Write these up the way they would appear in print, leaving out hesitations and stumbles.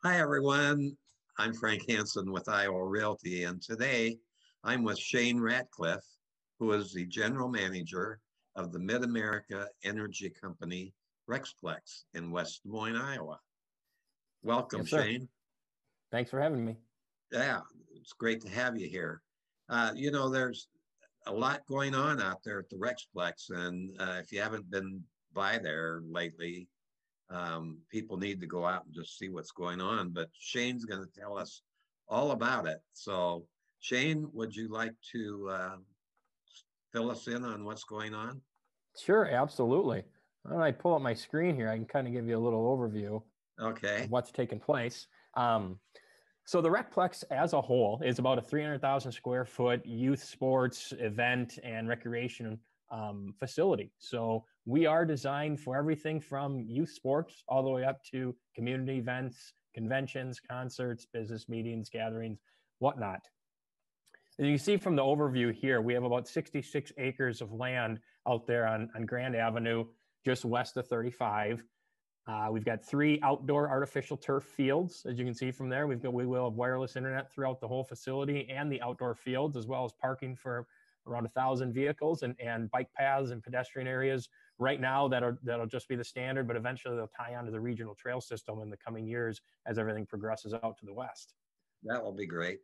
Hi, everyone. I'm Frank Hanson with Iowa Realty, and today I'm with Shayne Ratcliff, who is the general manager of the Mid-America Energy Company, RecPlex in West Des Moines, Iowa. Welcome, Yes, sir. Shayne. Thanks for having me. Yeah, it's great to have you here. There's a lot going on out there at the RecPlex, and if you haven't been by there lately, people need to go out and just see what's going on. But Shayne's going to tell us all about it. So, Shayne, would you like to fill us in on what's going on? Sure, absolutely. Why don't I pull up my screen here? I can kind of give you a little overview of Okay. what's taking place. So the RecPlex as a whole is about a 300,000 square foot youth sports event and recreation facility. So we are designed for everything from youth sports all the way up to community events, conventions, concerts, business meetings, gatherings, whatnot. As you can see from the overview here, we have about 66 acres of land out there on Grand Avenue, just west of 35. We've got 3 outdoor artificial turf fields. As you can see from there, we will have wireless internet throughout the whole facility and the outdoor fields, as well as parking for around 1,000 vehicles and bike paths and pedestrian areas. Right now, that'll just be the standard, but eventually they'll tie onto the regional trail system in the coming years as everything progresses out to the west. That will be great.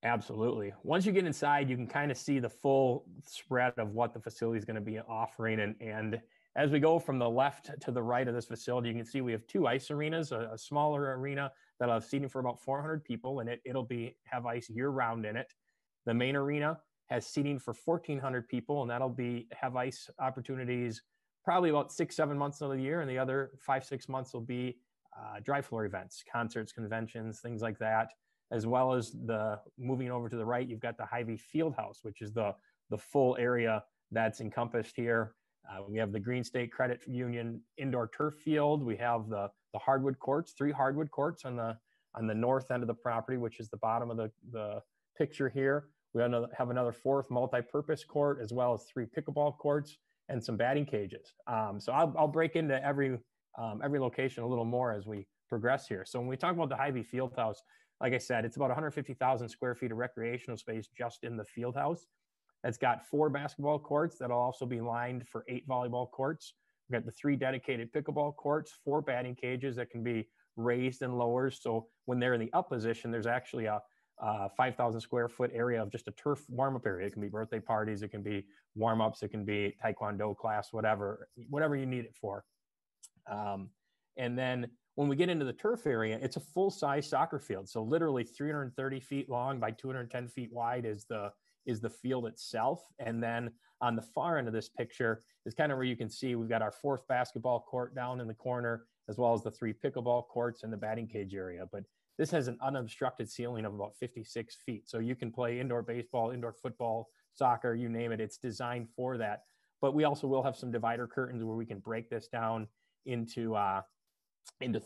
Absolutely. Once you get inside, you can kind of see the full spread of what the facility is going to be offering. And as we go from the left to the right of this facility, you can see we have 2 ice arenas, a smaller arena that'll have seating for about 400 people, and it'll have ice year round in it. The main arena has seating for 1,400 people, and that'll have ice opportunities probably about 6-7 months of the year, and the other 5-6 months will be dry floor events, concerts, conventions, things like that. As well as moving over to the right, you've got the Hy-Vee Fieldhouse, which is the full area that's encompassed here. We have the Green State Credit Union indoor turf field. We have the hardwood courts, 3 hardwood courts on the north end of the property, which is the bottom of the picture here. We have another 4th multi-purpose court, as well as 3 pickleball courts and some batting cages. So I'll break into every location a little more as we progress here. So when we talk about the Hy-Vee Fieldhouse, like I said, it's about 150,000 square feet of recreational space just in the field house. It's got 4 basketball courts that'll also be lined for 8 volleyball courts. We've got the 3 dedicated pickleball courts, 4 batting cages that can be raised and lowered. So when they're in the up position, there's actually a 5,000 square foot area of just a turf warm-up area. It can be birthday parties, it can be warm-ups, it can be taekwondo class, whatever you need it for. And then when we get into the turf area, it's a full-size soccer field. So literally 330 feet long by 210 feet wide is the field itself. And then on the far end of this picture is kind of where you can see we've got our 4th basketball court down in the corner, as well as the 3 pickleball courts and the batting cage area. But this has an unobstructed ceiling of about 56 feet. So you can play indoor baseball, indoor football, soccer, you name it. It's designed for that. But we also will have some divider curtains where we can break this down into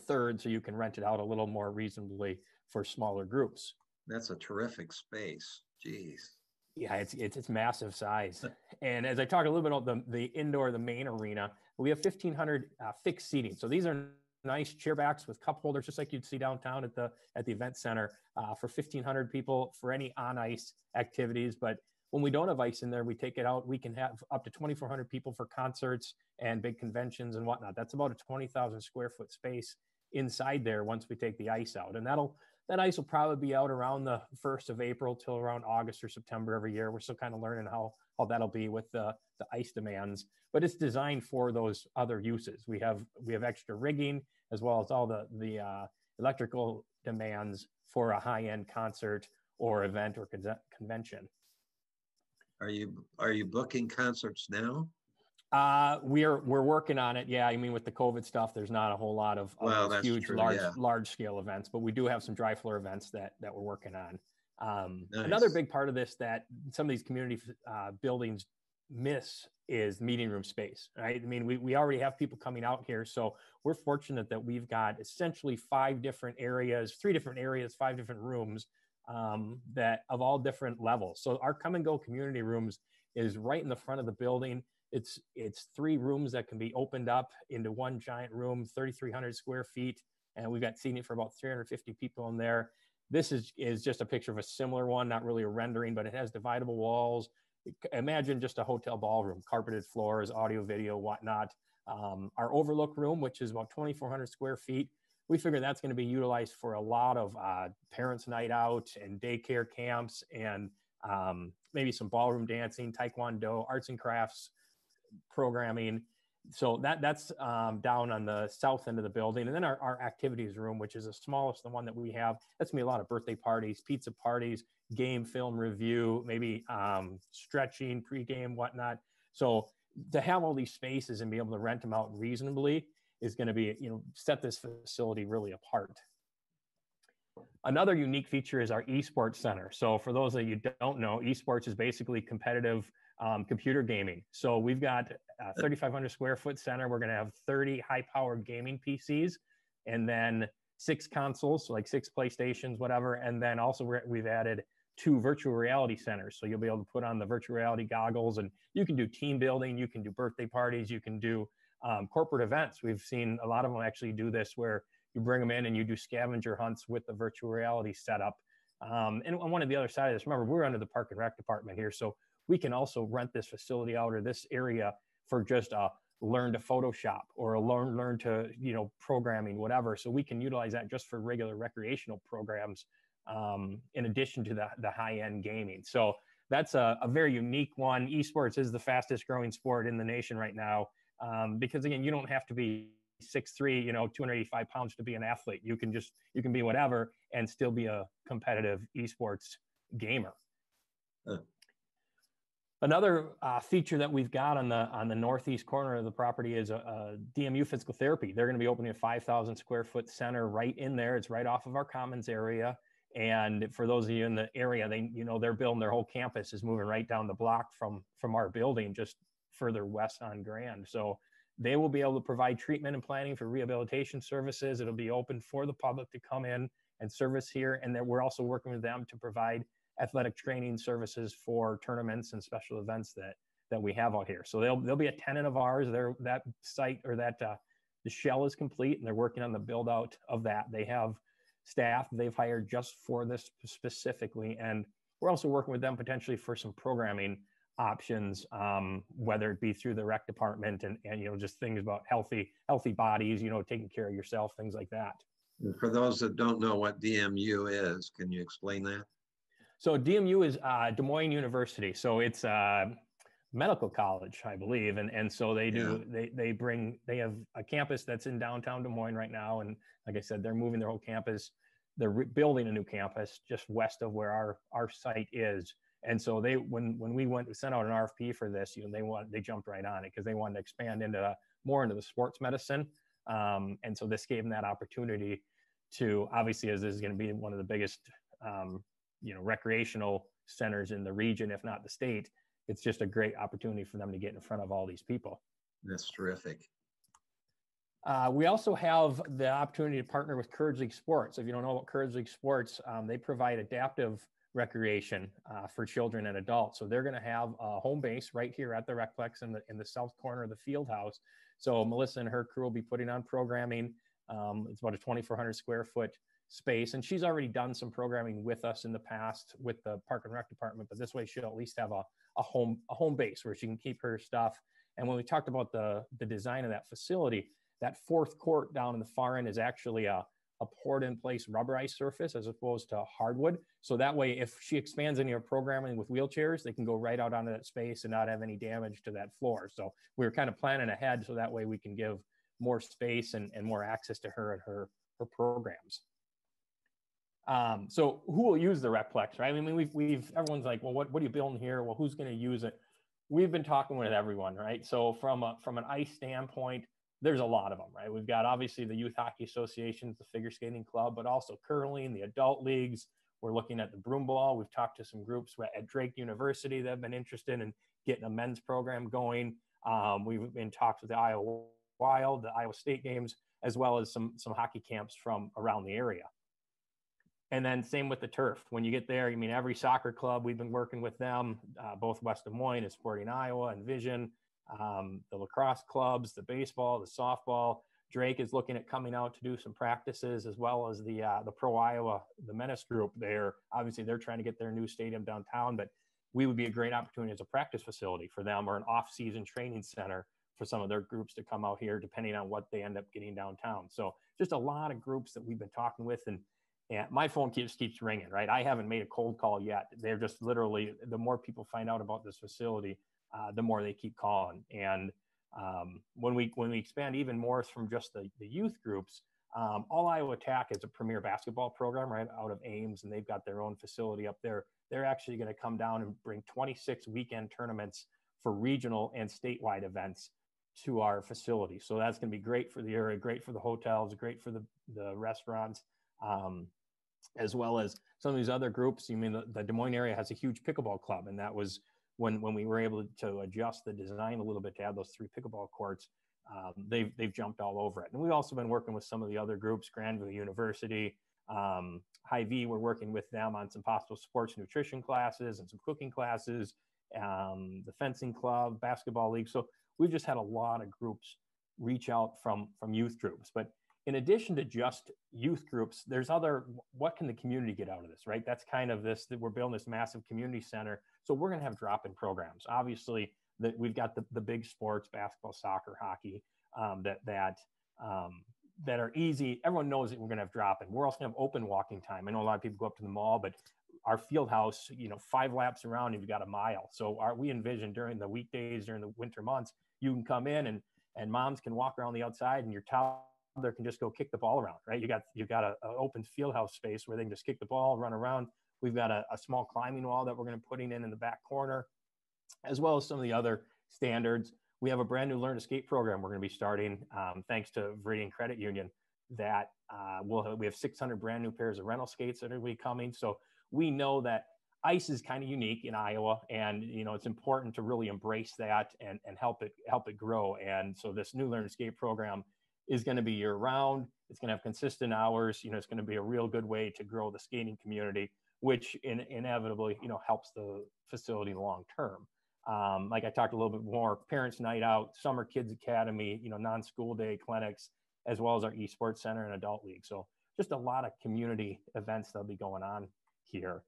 thirds, so you can rent it out a little more reasonably for smaller groups. That's a terrific space. Jeez. Yeah, it's massive size. And as I talk a little bit about the main arena, we have 1,500 fixed seating. So these are nice chairbacks with cup holders, just like you'd see downtown at the event center for 1,500 people for any on ice activities. But when we don't have ice in there, we take it out. We can have up to 2,400 people for concerts and big conventions and whatnot. That's about a 20,000 square foot space inside there once we take the ice out. And that ice will probably be out around the 1st of April till around August or September every year. We're still kind of learning how that'll be with the ice demands, but it's designed for those other uses. We have extra rigging, as well as all the electrical demands for a high-end concert or event or convention. Are you booking concerts now? We're working on it. Yeah, I mean, with the COVID stuff, there's not a whole lot of those huge, large scale events, but we do have some dry floor events that we're working on. Nice. Another big part of this that some of these community buildings miss is meeting room space, right? I mean, we already have people coming out here, so we're fortunate that we've got essentially 3 different areas, 5 different rooms that of all different levels. So our come and go community rooms is right in the front of the building. It's 3 rooms that can be opened up into one giant room, 3,300 square feet. and we've got seating for about 350 people in there. This is just a picture of a similar one, not really a rendering, but it has dividable walls. Imagine just a hotel ballroom, carpeted floors, audio, video, whatnot. Our overlook room, which is about 2,400 square feet, we figure that's going to be utilized for a lot of parents' night out and daycare camps, and maybe some ballroom dancing, taekwondo, arts and crafts programming. So that's down on the south end of the building. And then our activities room, which is the smallest, the one that we have, that's gonna be a lot of birthday parties, pizza parties, game film review, maybe stretching, pregame, whatnot. So to have all these spaces and be able to rent them out reasonably is going to be, set this facility really apart. Another unique feature is our esports center. So for those that you don't know, esports is basically competitive computer gaming. So we've got a 3,500 square foot center. We're going to have 30 high-powered gaming PCs, and then 6 consoles, so like 6 PlayStations, whatever. And then also we've added 2 virtual reality centers. So you'll be able to put on the virtual reality goggles, and you can do team building, you can do birthday parties, you can do corporate events. We've seen a lot of them actually do this, where you bring them in and you do scavenger hunts with the virtual reality setup. And on one of the other side of this, remember, we're under the Park and Rec department here, so we can also rent this facility out, or this area, for just a learn to Photoshop or a learn to, programming, whatever. So we can utilize that just for regular recreational programs, in addition to the high-end gaming. So that's a very unique one. Esports is the fastest growing sport in the nation right now, because again, you don't have to be 6'3", 285 pounds to be an athlete. You can be whatever and still be a competitive esports gamer. Another feature that we've got on the northeast corner of the property is a DMU physical therapy. They're going to be opening a 5,000 square foot center right in there. It's right off of our commons area. And for those of you in the area, they're building their whole campus is moving right down the block from our building, just further west on Grand. So they will be able to provide treatment and planning for rehabilitation services. It'll be open for the public to come in and service here. And then we're also working with them to provide athletic training services for tournaments and special events that we have out here. So they'll be a tenant of ours. That site, or that the shell is complete, and they're working on the build out of that. They have staff they've hired just for this specifically, and we're also working with them potentially for some programming options, whether it be through the rec department and just things about healthy bodies, taking care of yourself, things like that. And for those that don't know what DMU is, can you explain that? So DMU is Des Moines University. So it's a medical college, I believe. And so they do, they have a campus that's in downtown Des Moines right now. And like I said, they're moving their whole campus. They're building a new campus just west of where our site is. And so when we sent out an RFP for this, they jumped right on it, because they wanted to expand more into the sports medicine. And so this gave them that opportunity to, obviously, as this is going to be one of the biggest, recreational centers in the region, if not the state, it's just a great opportunity for them to get in front of all these people. That's terrific. We also have the opportunity to partner with Courage League Sports. If you don't know about Courage League Sports, they provide adaptive recreation for children and adults. So they're going to have a home base right here at the RecPlex in the south corner of the field house. So Melissa and her crew will be putting on programming. It's about a 2,400 square foot space, and she's already done some programming with us in the past with the Park and Rec department, but this way she'll at least have a home base where she can keep her stuff. And when we talked about the design of that facility, that fourth court down in the far end is actually a poured in place rubberized surface as opposed to hardwood. So that way, if she expands any of her programming with wheelchairs, they can go right out onto that space and not have any damage to that floor. So we were kind of planning ahead, so that way we can give more space and more access to her and her programs. So who will use the RecPlex, right? I mean, everyone's like, well, what are you building here? Well, who's going to use it? We've been talking with everyone, right? So from an ice standpoint, there's a lot of them, right? We've got obviously the Youth Hockey Associations, the Figure Skating Club, but also curling, the adult leagues. We're looking at the broom ball. We've talked to some groups at Drake University that have been interested in getting a men's program going. We've been in talks with the Iowa Wild, the Iowa State games, as well as some hockey camps from around the area. And then same with the turf. When you get there, every soccer club, we've been working with them, both West Des Moines and Sporting Iowa and Vision, the lacrosse clubs, the baseball, the softball. Drake is looking at coming out to do some practices, as well as the Pro Iowa, the Menace group. They're trying to get their new stadium downtown, but we would be a great opportunity as a practice facility for them, or an off-season training center for some of their groups to come out here, depending on what they end up getting downtown. So just a lot of groups that we've been talking with, and my phone keeps ringing, right? I haven't made a cold call yet. They're just literally, the more people find out about this facility, the more they keep calling. And when we expand even more from just the youth groups, All Iowa Attack is a premier basketball program right out of Ames, and they've got their own facility up there. They're actually going to come down and bring 26 weekend tournaments for regional and statewide events to our facility. So that's going to be great for the area, great for the hotels, great for the restaurants, as well as some of these other groups. The Des Moines area has a huge pickleball club, and that was when we were able to adjust the design a little bit to add those 3 pickleball courts. They've jumped all over it. And we've also been working with some of the other groups, Granville University, Hy-Vee. We're working with them on some possible sports nutrition classes and some cooking classes, the fencing club, basketball league. So we've just had a lot of groups reach out from youth groups. But in addition to just youth groups, there's what can the community get out of this, right? That's kind of that we're building this massive community center. So we're going to have drop-in programs. Obviously, that we've got the big sports, basketball, soccer, hockey, that are easy. Everyone knows that we're going to have drop-in. We're also going to have open walking time. I know a lot of people go up to the mall, but our field house, 5 laps around, you've got a mile. So we envision during the weekdays, during the winter months, you can come in and moms can walk around the outside, and your toddler can just go kick the ball around, right? You got an open field house space where they can just kick the ball, run around. We've got a small climbing wall that we're going to put in the back corner, as well as some of the other standards. We have a brand new Learn to Skate program we're going to be starting, thanks to Viridian Credit Union, that we have 600 brand new pairs of rental skates that are going to be coming. So we know that ice is kind of unique in Iowa, and it's important to really embrace that and help it grow. And so this new Learn to Skate program is going to be year round. It's going to have consistent hours. It's going to be a real good way to grow the skating community, which inevitably helps the facility long term. Like I talked a little bit more, Parents Night Out, Summer Kids Academy, non-school day clinics, as well as our esports center and adult league. So just a lot of community events that'll be going on here.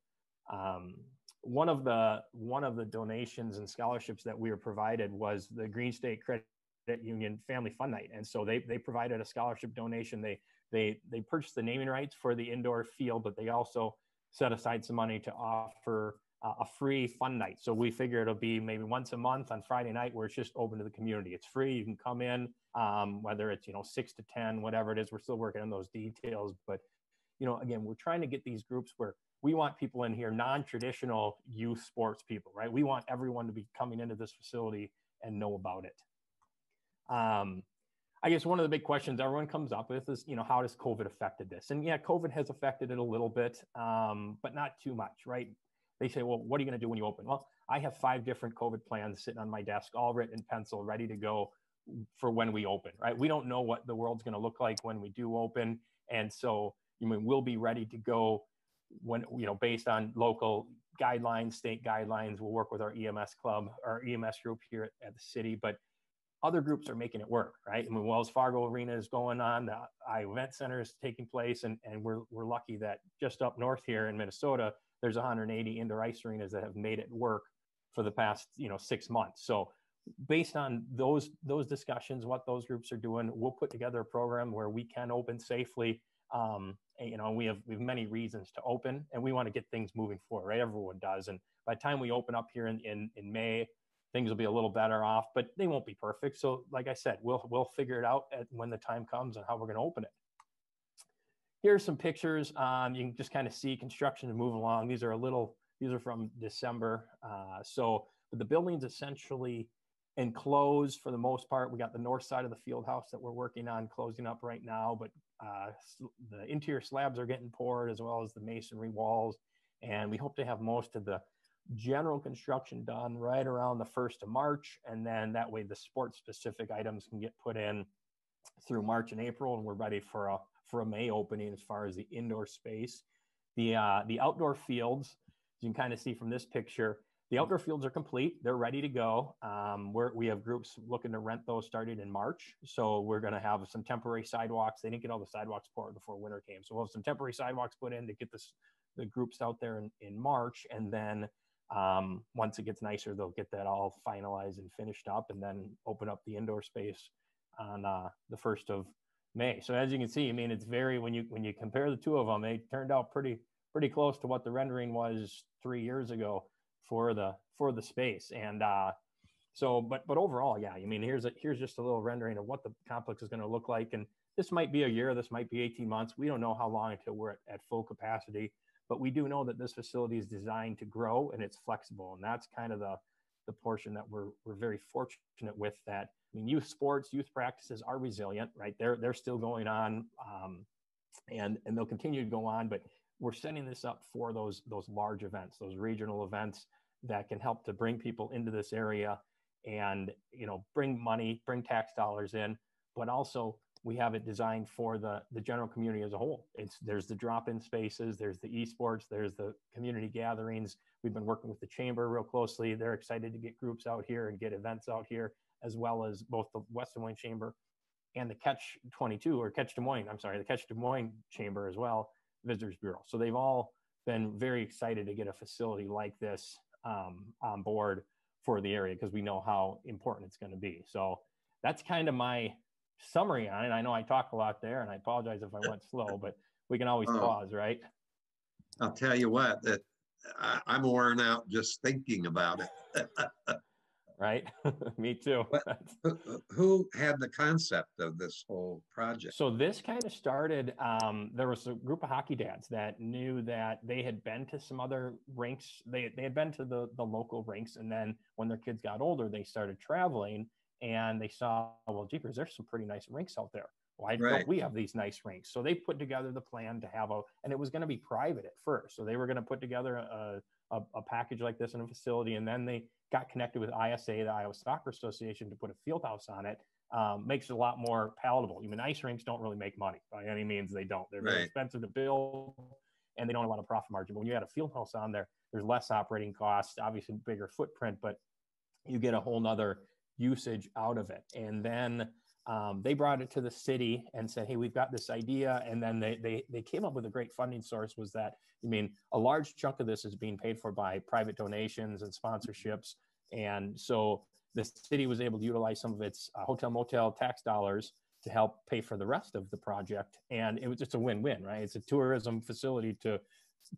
One of the donations and scholarships that we were provided was the Green State Credit Union Family Fun Night, and so they provided a scholarship donation. They purchased the naming rights for the indoor field, but they also set aside some money to offer a free fun night. So we figure it'll be maybe once a month on Friday night, where it's just open to the community. It's free. You can come in, whether it's 6 to 10, whatever it is. We're still working on those details, but again, we're trying to get these groups where we want people in here, non-traditional youth sports people, right? We want everyone to be coming into this facility and know about it. I guess one of the big questions everyone comes up with is, how does COVID affected this? And yeah, COVID has affected it a little bit, but not too much, right? They say, well, what are you going to do when you open? Well, I have 5 different COVID plans sitting on my desk, all written in pencil, ready to go for when we open, right? We don't know what the world's going to look like when we do open. And so, we'll be ready to go when, based on local guidelines, state guidelines. We'll work with our EMS club, our EMS group here at the city, but other groups are making it work, right? Wells Fargo Arena is going on, the Event Center is taking place, and we're lucky that just up north here in Minnesota, there's 180 indoor ice arenas that have made it work for the past 6 months. So based on those discussions, what those groups are doing, we'll put together a program where we can open safely. We have many reasons to open, and we want to get things moving forward, right? Everyone does. And by the time we open up here in May, things will be a little better off, but they won't be perfect. So like I said, we'll figure it out when the time comes and how we're going to open it. Here's some pictures. You can just kind of see construction to move along. These are from December. But the building's essentially enclosed for the most part. We got the north side of the field house that we're working on closing up right now, but the interior slabs are getting poured, as well as the masonry walls. And we hope to have most of the general construction done right around the 1st of March. And then that way the sports specific items can get put in through March and April, and we're ready for a May opening as far as the indoor space. The outdoor fields, you can kind of see from this picture, The outdoor fields are complete. They're ready to go. We have groups looking to rent those starting in March. So we're going to have some temporary sidewalks. They didn't get all the sidewalks poured before winter came. So we'll have some temporary sidewalks put in to get the groups out there in March. And then once it gets nicer, they'll get that all finalized and finished up, and then open up the indoor space on the 1st of May. So as you can see, I mean, it's very, when you compare the two of them, they turned out pretty close to what the rendering was 3 years ago for the space. And so but overall, yeah, I mean, here's just a little rendering of what the complex is going to look like. And this might be a year, this might be 18 months. We don't know how long until we're at full capacity, but we do know that this facility is designed to grow and it's flexible. And that's kind of the portion that we're very fortunate with. That, I mean, youth sports, youth practices are resilient, right? They're still going on, and they'll continue to go on, but we're setting this up for those large events, those regional events that can help to bring people into this area and, bring money, bring tax dollars in, but also we have it designed for the general community as a whole. There's the drop-in spaces, there's the esports, there's the community gatherings. We've been working with the chamber real closely. They're excited to get groups out here and get events out here, as well as both the West Des Moines Chamber and the Catch 22 or Catch Des Moines, the Catch Des Moines Chamber as well, Visitors Bureau. So they've all been very excited to get a facility like this on board for the area, because we know how important it's going to be. So that's kind of my summary on it. I know I talk a lot there, and I apologize if I went slow, but we can always pause, right? I'll tell you what, that I'm worn out just thinking about it. Right? Me too. Who had the concept of this whole project? So this kind of started, there was a group of hockey dads that knew that they had been to some other rinks. They had been to the local rinks. And then when their kids got older, they started traveling and they saw, well, jeepers, there's some pretty nice rinks out there. Why don't we have these nice rinks? So they put together the plan to have and it was going to be private at first. So they were going to put together a package like this in a facility. And then they got connected with ISA, the Iowa Soccer Association, to put a field house on it. Makes it a lot more palatable. Even ice rinks don't really make money by any means. They don't. They're very expensive to build, and they don't have a lot of profit margin. But when you add a field house on there, there's less operating costs, obviously bigger footprint, but you get a whole nother usage out of it. And then they brought it to the city and said, hey, we've got this idea. And then they came up with a great funding source. Was that, I mean, a large chunk of this is being paid for by private donations and sponsorships. And so the city was able to utilize some of its hotel motel tax dollars to help pay for the rest of the project. And it was just a win-win, right? It's a tourism facility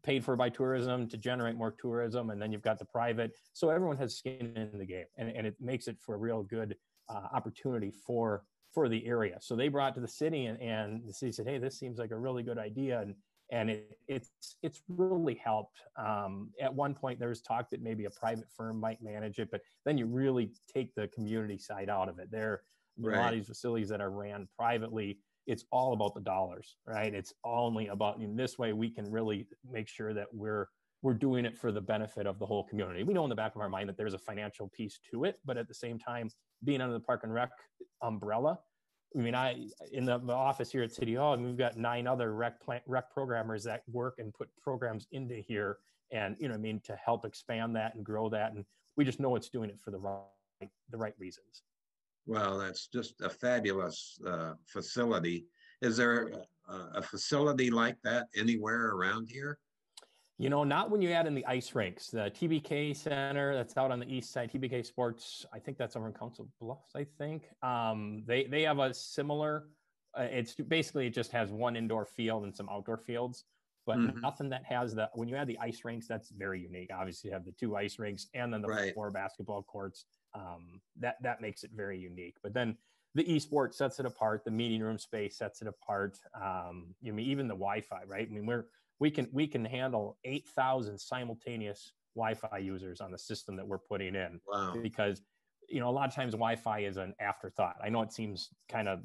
paid for by tourism to generate more tourism. And then you've got the private. So everyone has skin in the game, and it makes it for a real good opportunity for the area. So they brought it to the city, and the city said, hey, this seems like a really good idea. And it's really helped. At one point, there was talk that maybe a private firm might manage it, but then you really take the community side out of it. A lot of these facilities that are ran privately, it's all about the dollars, right? It's only about, in this way, we can really make sure that we're doing it for the benefit of the whole community. We know in the back of our mind that there's a financial piece to it, but at the same time, being under the Park and Rec umbrella, I mean, in the office here at City Hall, we've got 9 other rec programmers that work and put programs into here, and to help expand that and grow that. And we just know it's doing it for the right reasons. Well, that's just a fabulous facility. Is there a facility like that anywhere around here? Not when you add in the ice rinks. The TBK Center, that's out on the east side, TBK Sports, I think that's over in Council Bluffs, I think. They have a similar, it just has one indoor field and some outdoor fields, but nothing that has when you add the ice rinks, that's very unique. Obviously, you have the 2 ice rinks and then the 4 basketball courts. That makes it very unique. But then the esports sets it apart. The meeting room space sets it apart. Even the Wi-Fi, right? I mean, we can handle 8,000 simultaneous Wi-Fi users on the system that we're putting in. Wow. Because, a lot of times Wi-Fi is an afterthought. I know it seems kind of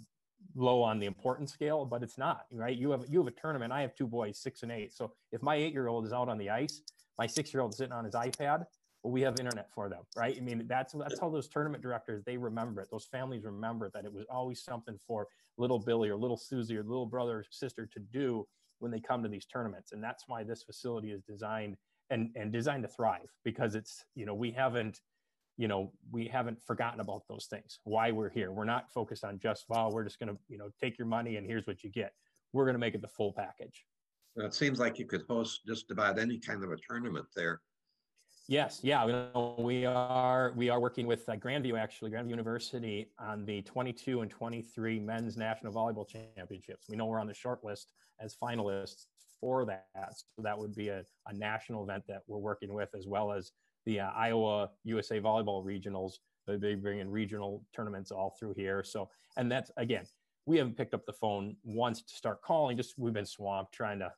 low on the importance scale, but it's not, right? You have a tournament. I have 2 boys, 6 and 8. So if my 8-year-old is out on the ice, my 6-year-old is sitting on his iPad, well, we have internet for them, right? I mean, that's how those tournament directors, they remember it. Those families remember that it was always something for little Billy or little Susie or little brother or sister to do when they come to these tournaments. And that's why this facility is designed and designed to thrive, because it's, we haven't forgotten about those things, why we're here. We're not focused on just, well, we're just going to, take your money and here's what you get. We're going to make it the full package. Well, it seems like you could host just about any kind of a tournament there. Yes, yeah, we are working with Grandview University on the 22 and 23 men's national volleyball championships. We know we're on the short list as finalists for that, so that would be a national event that we're working with, as well as the Iowa USA volleyball regionals. They bring in regional tournaments all through here. So, and that's, again, we haven't picked up the phone once to start calling. Just, we've been swamped trying to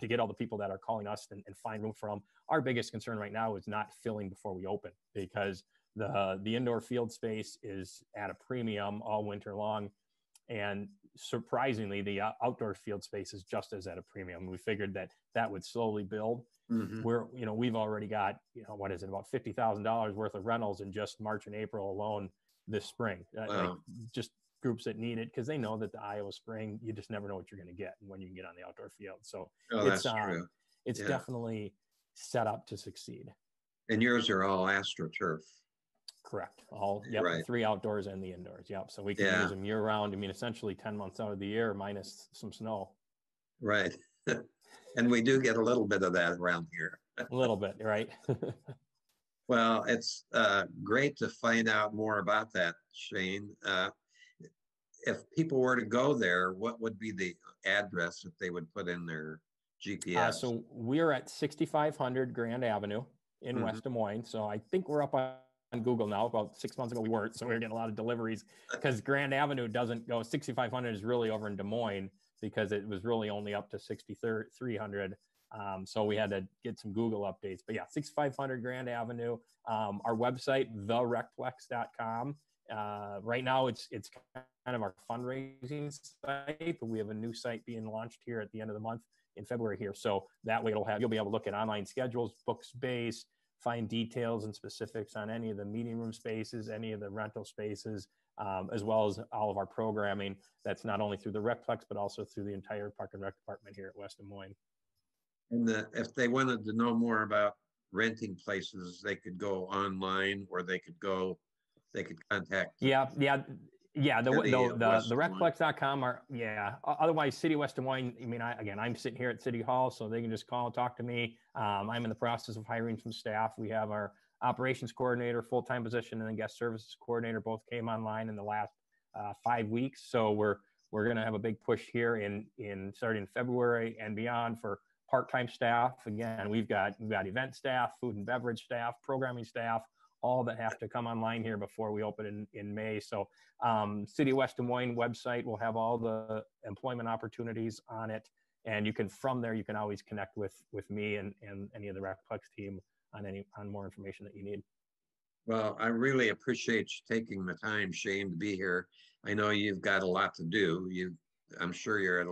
get all the people that are calling us and find room for them. Our biggest concern right now is not filling before we open, because the indoor field space is at a premium all winter long. And surprisingly, the outdoor field space is just as at a premium. We figured that would slowly build. Mm-hmm. We've already got, what is it, about $50,000 worth of rentals in just March and April alone this spring. Wow. Like, just groups that need it, because they know that the Iowa spring, you just never know what you're going to get and when you can get on the outdoor field. So that's true. It's definitely set up to succeed. And yours are all AstroTurf. Correct. All, yep, Right. 3 outdoors and the indoors. Yep. So we can use them year round. I mean, essentially 10 months out of the year minus some snow. Right. And we do get a little bit of that around here. A little bit, right? Well, it's great to find out more about that, Shayne. If people were to go there, what would be the address that they would put in their GPS? So we're at 6500 Grand Avenue in West Des Moines. So I think we're up on Google now. About 6 months ago we weren't, so we were getting a lot of deliveries, because Grand Avenue doesn't go. 6500 is really over in Des Moines, because it was really only up to 6300. So we had to get some Google updates. But yeah, 6500 Grand Avenue. Our website, therecplex.com. Right now it's kind of our fundraising site, but we have a new site being launched here at the end of the month in February here. So that way you'll be able to look at online schedules, book space, find details and specifics on any of the meeting room spaces, any of the rental spaces, as well as all of our programming. That's not only through the RecPlex, but also through the entire Park and Rec department here at West Des Moines. And if they wanted to know more about renting places, they could go online, or they could contact. The RecPlex.com otherwise City West Des Moines. I mean, I'm sitting here at City Hall, so they can just call and talk to me. I'm in the process of hiring some staff. We have our operations coordinator, full-time position, and then guest services coordinator both came online in the last 5 weeks. So we're going to have a big push here in starting February and beyond for part-time staff. Again, we've got event staff, food and beverage staff, programming staff, all that have to come online here before we open in May. So City of West Des Moines website will have all the employment opportunities on it. And from there, you can always connect with me and any of the RecPlex team on more information that you need. Well, I really appreciate you taking the time, Shayne, to be here. I know you've got a lot to do. I'm sure you're at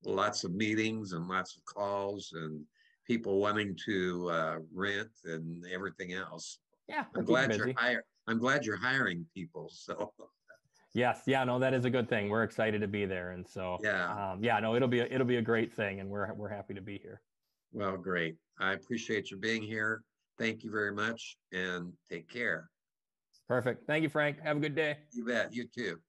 lots of meetings and lots of calls and people wanting to rent and everything else. Yeah, I'm glad you're hiring people. So yes, no, that is a good thing. We're excited to be there, and so it'll be a great thing, and we're happy to be here. Well, great. I appreciate you being here. Thank you very much, and take care. Perfect. Thank you, Frank. Have a good day. You bet. You too.